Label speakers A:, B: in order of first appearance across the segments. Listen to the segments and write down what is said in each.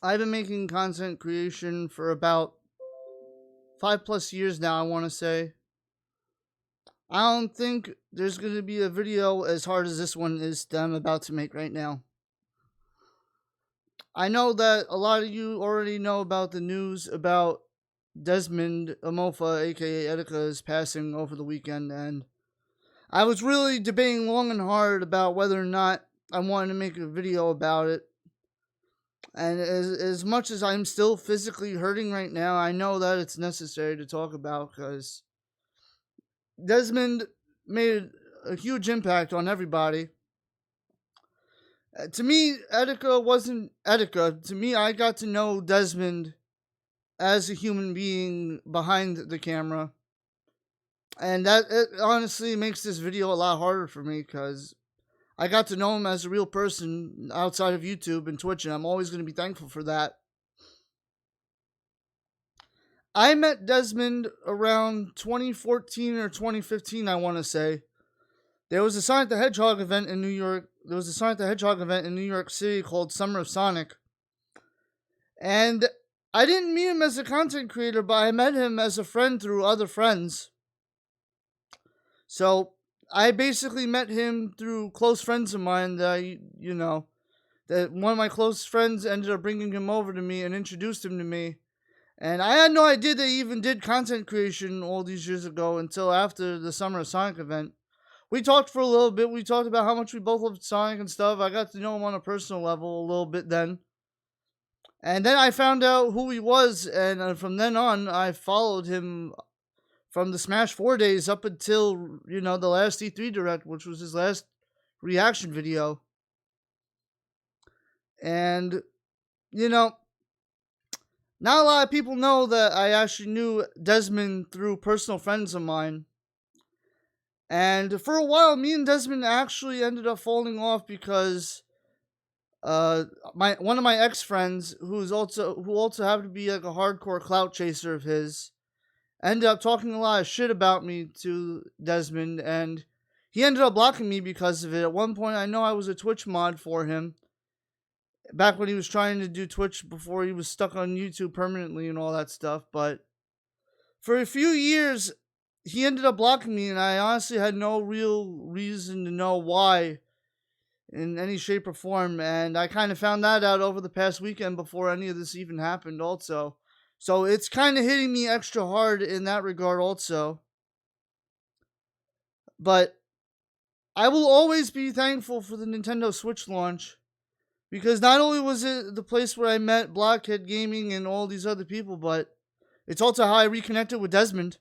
A: I've been making content creation for about 5+ years now, I want to say. I don't think there's going to be a video as hard as this one is that I'm about to make right now. I know that a lot of you already know about the news about Desmond Amofa, aka Etika's passing over the weekend, and I was really debating long and hard about whether or not I wanted to make a video about it. And as much as I'm still physically hurting right now, I know that it's necessary to talk about because Desmond made a huge impact on everybody. To me, Etika wasn't Etika. To me, I got to know Desmond as a human being behind the camera. And that it honestly makes this video a lot harder for me because I got to know him as a real person outside of YouTube and Twitch, and I'm always going to be thankful for that. I met Desmond around 2014 or 2015, I want to say. There was a Sonic the Hedgehog event in New York. There was a Sonic the Hedgehog event in New York City called Summer of Sonic. And I didn't meet him as a content creator, but I met him as a friend through other friends. So I basically met him through close friends of mine that that one of my close friends ended up bringing him over to me and introduced him to me. And I had no idea they even did content creation all these years ago until after the Summer of Sonic event. We talked for a little bit. We talked about how much we both loved Sonic and stuff. I got to know him on a personal level a little bit then. And then I found out who he was, and from then on, I followed him from the Smash 4 days up until, the last E3 Direct, which was his last reaction video. And, not a lot of people know that I actually knew Desmond through personal friends of mine. And for a while, me and Desmond actually ended up falling off because one of my ex-friends, who also happened to be like a hardcore clout chaser of his, ended up talking a lot of shit about me to Desmond, and he ended up blocking me because of it. At one point, I know I was a Twitch mod for him, back when he was trying to do Twitch before he was stuck on YouTube permanently and all that stuff, but for a few years, he ended up blocking me, and I honestly had no real reason to know why in any shape or form, and I kind of found that out over the past weekend before any of this even happened also. So it's kind of hitting me extra hard in that regard also. But I will always be thankful for the Nintendo Switch launch, because not only was it the place where I met Blockhead Gaming and all these other people, but it's also how I reconnected with Desmond.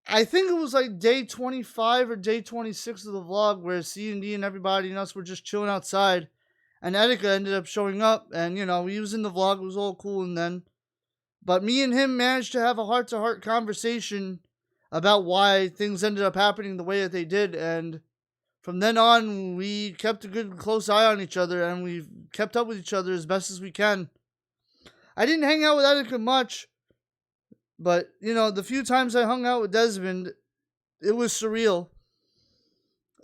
A: I think it was like day 25 or day 26 of the vlog where C&D and everybody and us were just chilling outside, and Etika ended up showing up, and he was in the vlog. It was all cool, and then but me and him managed to have a heart-to-heart conversation about why things ended up happening the way that they did, and from then on we kept a good close eye on each other, and we've kept up with each other as best as we can. I didn't hang out with Etika much, but, the few times I hung out with Desmond, it was surreal.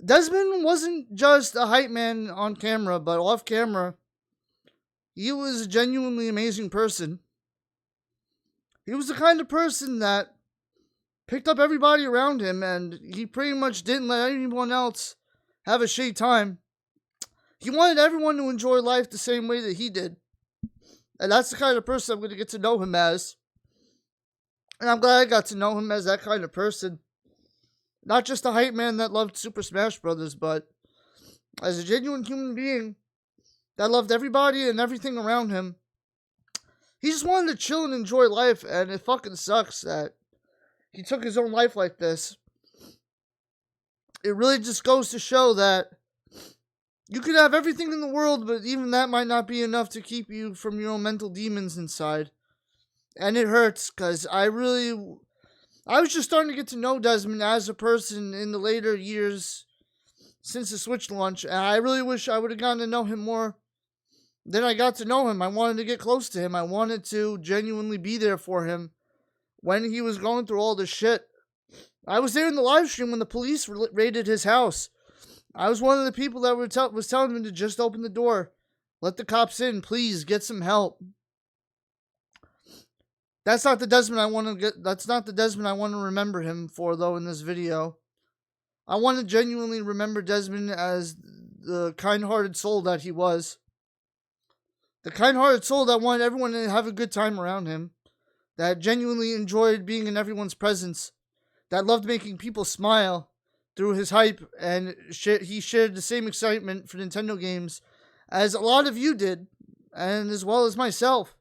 A: Desmond wasn't just a hype man on camera, but off camera, he was a genuinely amazing person. He was the kind of person that picked up everybody around him, and he pretty much didn't let anyone else have a shitty time. He wanted everyone to enjoy life the same way that he did. And that's the kind of person I'm going to get to know him as. And I'm glad I got to know him as that kind of person. Not just a hype man that loved Super Smash Bros., but as a genuine human being that loved everybody and everything around him. He just wanted to chill and enjoy life, and it fucking sucks that he took his own life like this. It really just goes to show that you could have everything in the world, but even that might not be enough to keep you from your own mental demons inside. And it hurts, because I was just starting to get to know Desmond as a person in the later years since the Switch launch, and I really wish I would have gotten to know him more than I got to know him. I wanted to get close to him. I wanted to genuinely be there for him when he was going through all this shit. I was there in the live stream when the police raided his house. I was one of the people that was telling him to just open the door. Let the cops in, please. Get some help. That's not the Desmond I want to get. That's not the Desmond I want to remember him for, though, in this video. I want to genuinely remember Desmond as the kind-hearted soul that he was. The kind-hearted soul that wanted everyone to have a good time around him. That genuinely enjoyed being in everyone's presence. That loved making people smile through his hype. And he shared the same excitement for Nintendo games as a lot of you did. And as well as myself.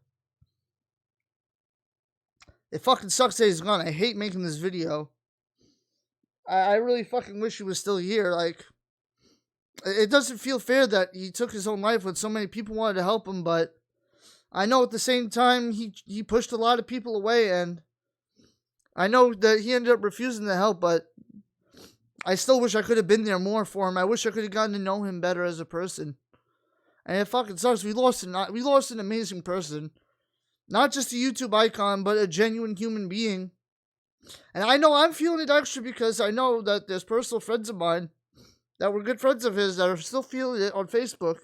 A: It fucking sucks that he's gone. I hate making this video. I really fucking wish he was still here. Like, it doesn't feel fair that he took his own life when so many people wanted to help him, but I know at the same time he pushed a lot of people away, and I know that he ended up refusing to help, but I still wish I could have been there more for him. I wish I could have gotten to know him better as a person. And it fucking sucks. We lost an amazing person. Not just a YouTube icon, but a genuine human being. And I know I'm feeling it extra because I know that there's personal friends of mine that were good friends of his that are still feeling it on Facebook.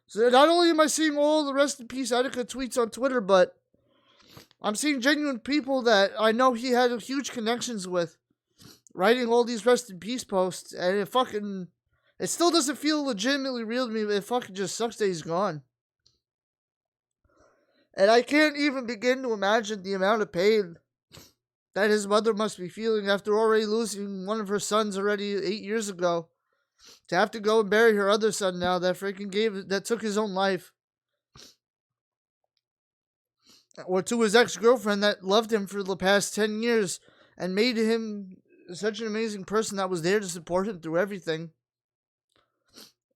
A: So not only am I seeing all the rest in peace Attica tweets on Twitter, but I'm seeing genuine people that I know he had huge connections with writing all these rest in peace posts. And it still doesn't feel legitimately real to me, but it fucking just sucks that he's gone. And I can't even begin to imagine the amount of pain that his mother must be feeling after already losing one of her sons already 8 years ago. To have to go and bury her other son now that took his own life. Or to his ex-girlfriend that loved him for the past 10 years and made him such an amazing person that was there to support him through everything.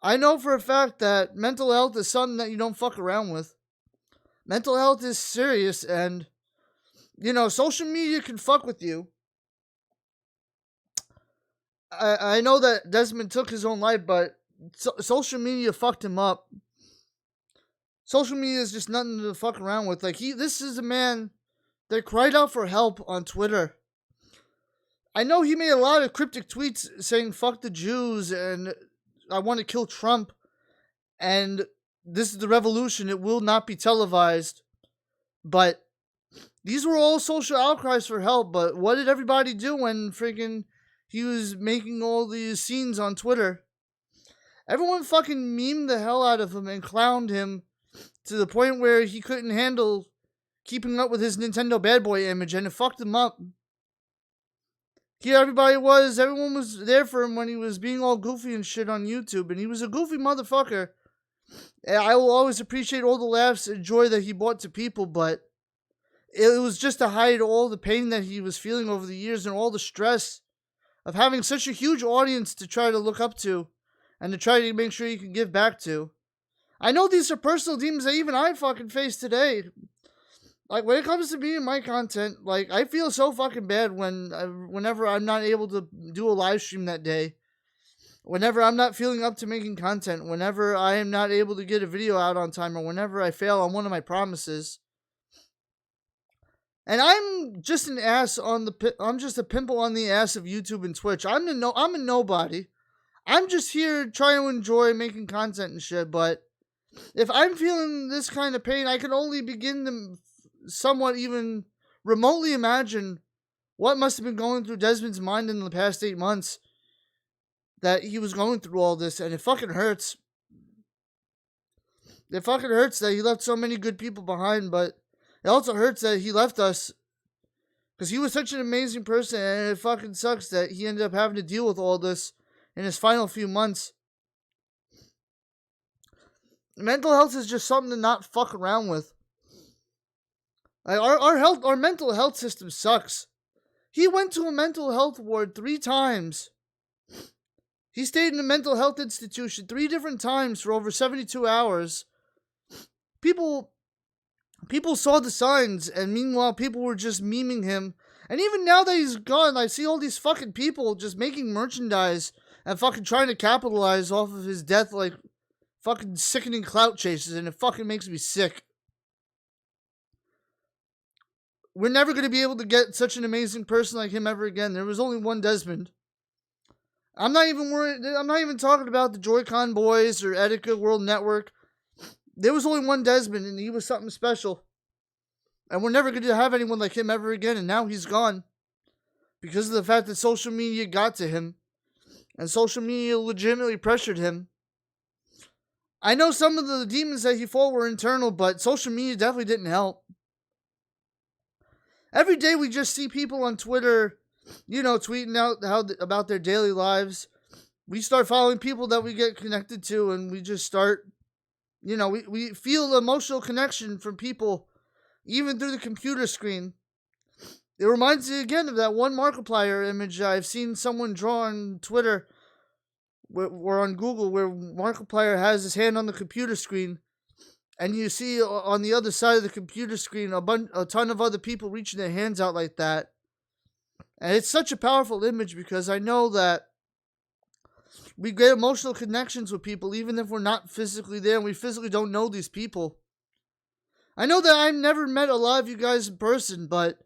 A: I know for a fact that mental health is something that you don't fuck around with. Mental health is serious, and, social media can fuck with you. I know that Desmond took his own life, but social media fucked him up. Social media is just nothing to fuck around with. This is a man that cried out for help on Twitter. I know he made a lot of cryptic tweets saying, fuck the Jews, and I want to kill Trump, and this is the revolution. It will not be televised. But these were all social outcries for help. But what did everybody do when freaking he was making all these scenes on Twitter? Everyone fucking memed the hell out of him and clowned him to the point where he couldn't handle keeping up with his Nintendo bad boy image, and it fucked him up. Everyone was there for him when he was being all goofy and shit on YouTube, and he was a goofy motherfucker. I will always appreciate all the laughs and joy that he brought to people, but it was just to hide all the pain that he was feeling over the years and all the stress of having such a huge audience to try to look up to and to try to make sure you can give back to. I know these are personal demons that even I fucking face today. Like, when it comes to me and my content, I feel so fucking bad whenever I'm not able to do a live stream that day. Whenever I'm not feeling up to making content, whenever I am not able to get a video out on time, or whenever I fail on one of my promises. And I'm just I'm just a pimple on the ass of YouTube and Twitch. I'm a nobody. I'm just here trying to enjoy making content and shit, but if I'm feeling this kind of pain, I can only begin to somewhat even remotely imagine what must have been going through Desmond's mind in the past 8 months. That he was going through all this, and it fucking hurts. It fucking hurts that he left so many good people behind, but it also hurts that he left us. Because he was such an amazing person, and it fucking sucks that he ended up having to deal with all this in his final few months. Mental health is just something to not fuck around with. Our mental health system sucks. He went to a mental health ward 3 times. He stayed in a mental health institution 3 different times for over 72 hours. People saw the signs, and meanwhile people were just memeing him. And even now that he's gone, I see all these fucking people just making merchandise and fucking trying to capitalize off of his death like fucking sickening clout chases, and it fucking makes me sick. We're never going to be able to get such an amazing person like him ever again. There was only one Desmond. I'm not even worried. I'm not even talking about the Joy-Con boys or Etika World Network. There was only one Desmond, and he was something special. And we're never going to have anyone like him ever again, and now he's gone. Because of the fact that social media got to him. And social media legitimately pressured him. I know some of the demons that he fought were internal, but social media definitely didn't help. Every day we just see people on Twitter, tweeting out about their daily lives. We start following people that we get connected to, and we just start, we feel the emotional connection from people, even through the computer screen. It reminds me again of that one Markiplier image I've seen someone draw on Twitter or on Google, where Markiplier has his hand on the computer screen, and you see on the other side of the computer screen a ton of other people reaching their hands out like that. And it's such a powerful image because I know that we get emotional connections with people even if we're not physically there and we physically don't know these people. I know that I've never met a lot of you guys in person, but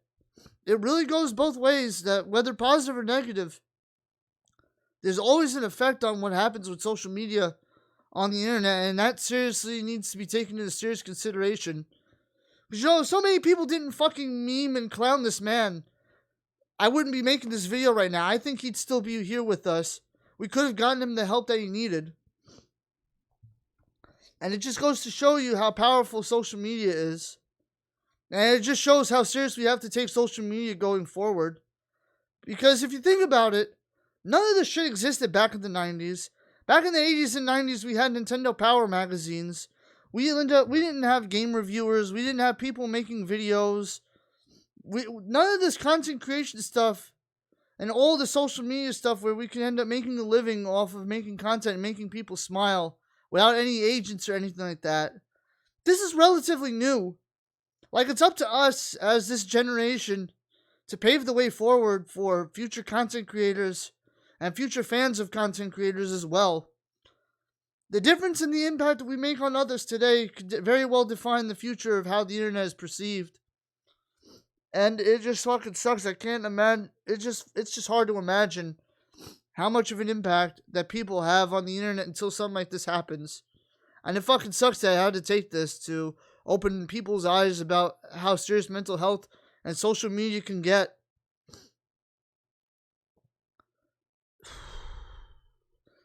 A: it really goes both ways, that whether positive or negative, there's always an effect on what happens with social media on the internet, and that seriously needs to be taken into serious consideration. Because, so many people didn't fucking meme and clown this man, I wouldn't be making this video right now. I think he'd still be here with us. We could have gotten him the help that he needed. And it just goes to show you how powerful social media is. And it just shows how serious we have to take social media going forward. Because if you think about it, none of this shit existed back in the 90s. Back in the 80s and 90s, we had Nintendo Power magazines. We didn't have game reviewers. We didn't have people making videos. None of this content creation stuff and all the social media stuff where we can end up making a living off of making content and making people smile without any agents or anything like that. This is relatively new. Like, it's up to us as this generation to pave the way forward for future content creators and future fans of content creators as well. The difference in the impact that we make on others today could very well define the future of how the internet is perceived. And it just fucking sucks. I can't imagine. It's just hard to imagine how much of an impact that people have on the internet until something like this happens. And it fucking sucks that I had to take this to open people's eyes about how serious mental health and social media can get.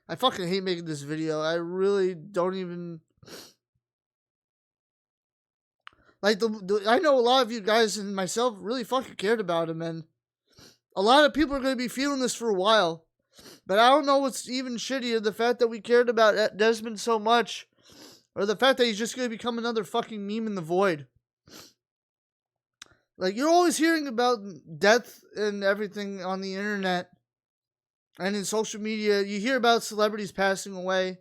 A: I fucking hate making this video. I really don't even... Like, I know a lot of you guys and myself really fucking cared about him, and a lot of people are going to be feeling this for a while. But I don't know what's even shittier, the fact that we cared about Desmond so much, or the fact that he's just going to become another fucking meme in the void. Like, you're always hearing about death and everything on the internet and in social media. You hear about celebrities passing away,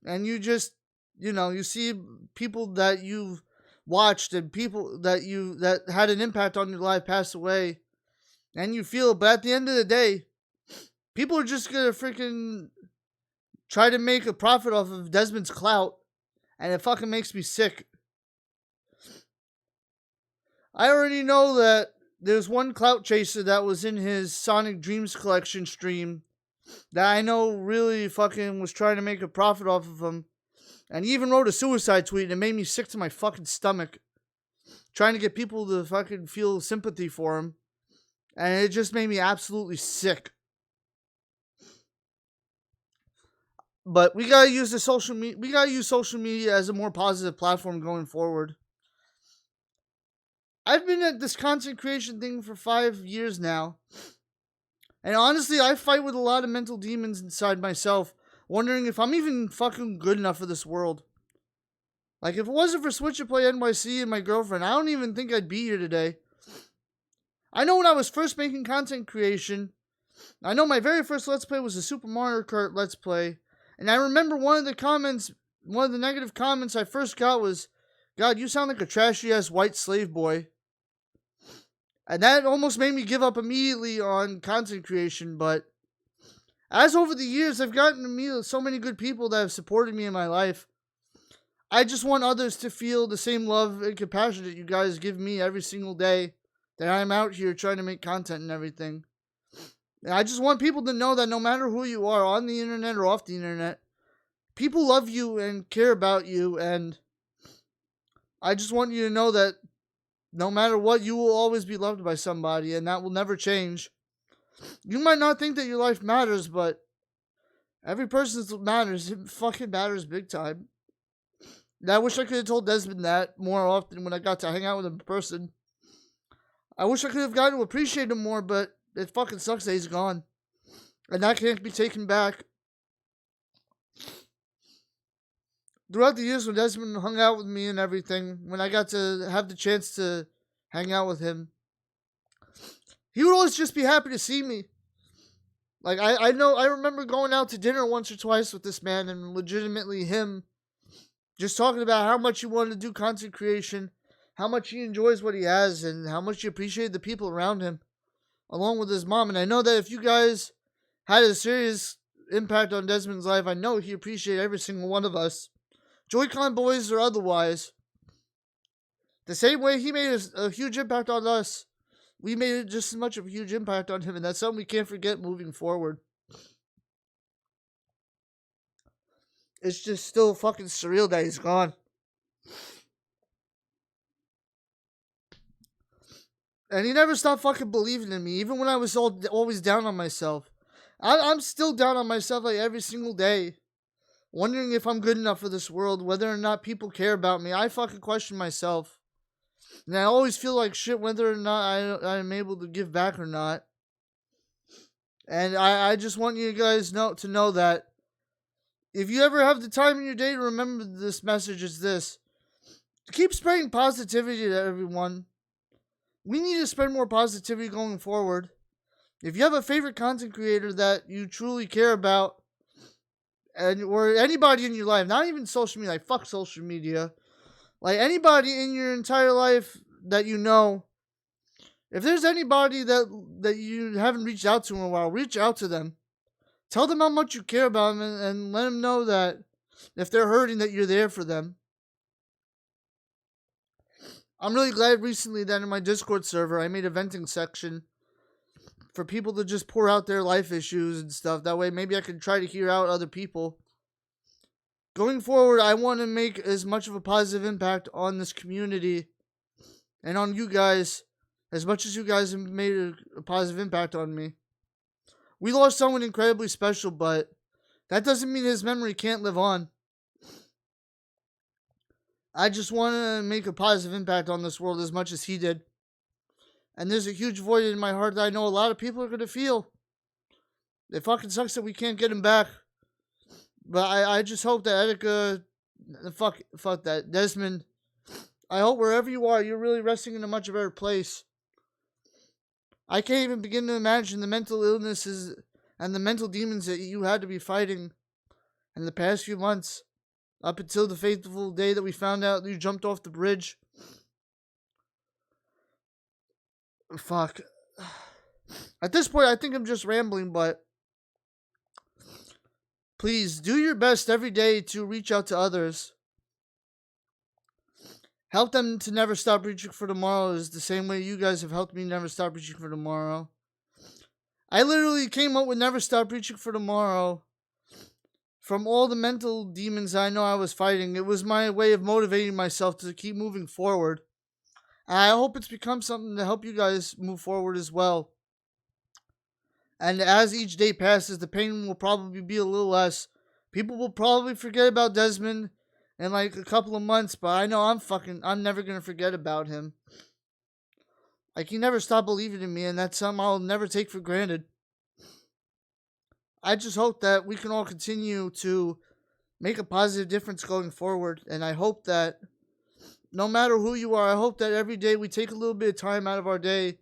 A: and you just, you see people that you've watched and people that had an impact on your life pass away, and you feel, but at the end of the day, people are just gonna freaking try to make a profit off of Desmond's clout, and it fucking makes me sick. I already know that there's one clout chaser that was in his Sonic Dreams collection stream that I know really fucking was trying to make a profit off of him. And he even wrote a suicide tweet, and it made me sick to my fucking stomach. Trying to get people to fucking feel sympathy for him. And it just made me absolutely sick. But we gotta use social media as a more positive platform going forward. I've been at this content creation thing for 5 years now. And honestly, I fight with a lot of mental demons inside myself, wondering if I'm even fucking good enough for this world. Like, if it wasn't for Switch and Play NYC and my girlfriend, I don't even think I'd be here today. I know when I was first making content creation, I know my very first Let's Play was a Super Mario Kart Let's Play. And I remember one of the negative comments I first got was, "God, you sound like a trashy-ass white slave boy." And that almost made me give up immediately on content creation, but as over the years, I've gotten to meet so many good people that have supported me in my life. I just want others to feel the same love and compassion that you guys give me every single day that I'm out here trying to make content and everything. And I just want people to know that no matter who you are, on the internet or off the internet, people love you and care about you. And I just want you to know that no matter what, you will always be loved by somebody, and that will never change. You might not think that your life matters, but every person's matters. It fucking matters big time. And I wish I could have told Desmond that more often when I got to hang out with him in person. I wish I could have gotten to appreciate him more, but it fucking sucks that he's gone. And that can't be taken back. Throughout the years when Desmond hung out with me and everything, when I got to have the chance to hang out with him, he would always just be happy to see me. Like, I remember going out to dinner once or twice with this man, and legitimately him just talking about how much he wanted to do content creation, how much he enjoys what he has, and how much he appreciated the people around him, along with his mom. And I know that if you guys had a serious impact on Desmond's life, I know he appreciated every single one of us, Joy-Con boys or otherwise. The same way he made a huge impact on us, we made just as much of a huge impact on him, and that's something we can't forget moving forward. It's just still fucking surreal that he's gone. And he never stopped fucking believing in me, even when I was always down on myself. I'm still down on myself like every single day, wondering if I'm good enough for this world, whether or not people care about me. I fucking question myself. And I always feel like shit whether or not I'm able to give back or not. And I just want you guys to know that if you ever have the time in your day to remember this message, is this. Keep spreading positivity to everyone. We need to spread more positivity going forward. If you have a favorite content creator that you truly care about, or anybody in your life, not even social media, like fuck social media, like anybody in your entire life that you know, if there's anybody that you haven't reached out to in a while, reach out to them. Tell them how much you care about them, and let them know that if they're hurting, that you're there for them. I'm really glad recently that in my Discord server, I made a venting section for people to just pour out their life issues and stuff. That way, maybe I can try to hear out other people. Going forward, I want to make as much of a positive impact on this community and on you guys, as much as you guys have made a positive impact on me. We lost someone incredibly special, but that doesn't mean his memory can't live on. I just want to make a positive impact on this world as much as he did. And there's a huge void in my heart that I know a lot of people are going to feel. It fucking sucks that we can't get him back. But I just hope that Etika, fuck that, Desmond, I hope wherever you are, you're really resting in a much better place. I can't even begin to imagine the mental illnesses and the mental demons that you had to be fighting in the past few months, up until the fateful day that we found out you jumped off the bridge. Fuck. At this point, I think I'm just rambling, but please do your best every day to reach out to others. Help them to never stop reaching for tomorrow is the same way you guys have helped me never stop reaching for tomorrow. I literally came up with Never Stop Reaching for Tomorrow from all the mental demons I know I was fighting. It was my way of motivating myself to keep moving forward. And I hope it's become something to help you guys move forward as well. And as each day passes, the pain will probably be a little less. People will probably forget about Desmond in like a couple of months, but I know I'm never going to forget about him. Like, he never stopped believing in me, and that's something I'll never take for granted. I just hope that we can all continue to make a positive difference going forward, and I hope that no matter who you are, I hope that every day we take a little bit of time out of our day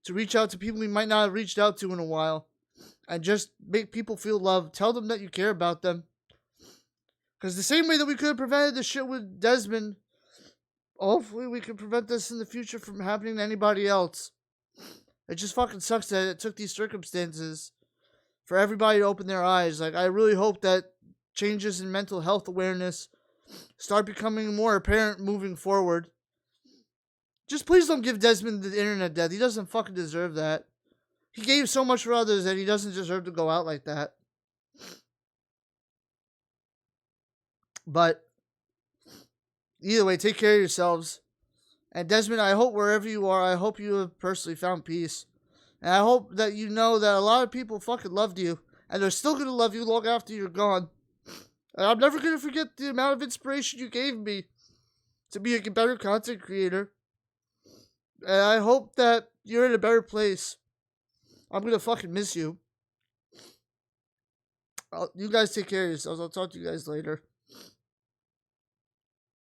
A: to reach out to people we might not have reached out to in a while, and just make people feel loved. Tell them that you care about them. Because the same way that we could have prevented this shit with Desmond, hopefully we can prevent this in the future from happening to anybody else. It just fucking sucks that it took these circumstances for everybody to open their eyes. Like, I really hope that changes in mental health awareness start becoming more apparent moving forward. Just please don't give Desmond the internet death. He doesn't fucking deserve that. he gave so much for others that he doesn't deserve to go out like that. But either way, take care of yourselves. And Desmond, I hope wherever you are, I hope you have personally found peace. And I hope that you know that a lot of people fucking loved you. And they're still going to love you long after you're gone. And I'm never going to forget the amount of inspiration you gave me to be a better content creator. And I hope that you're in a better place. I'm going to fucking miss you. You guys take care of yourselves. I'll talk to you guys later.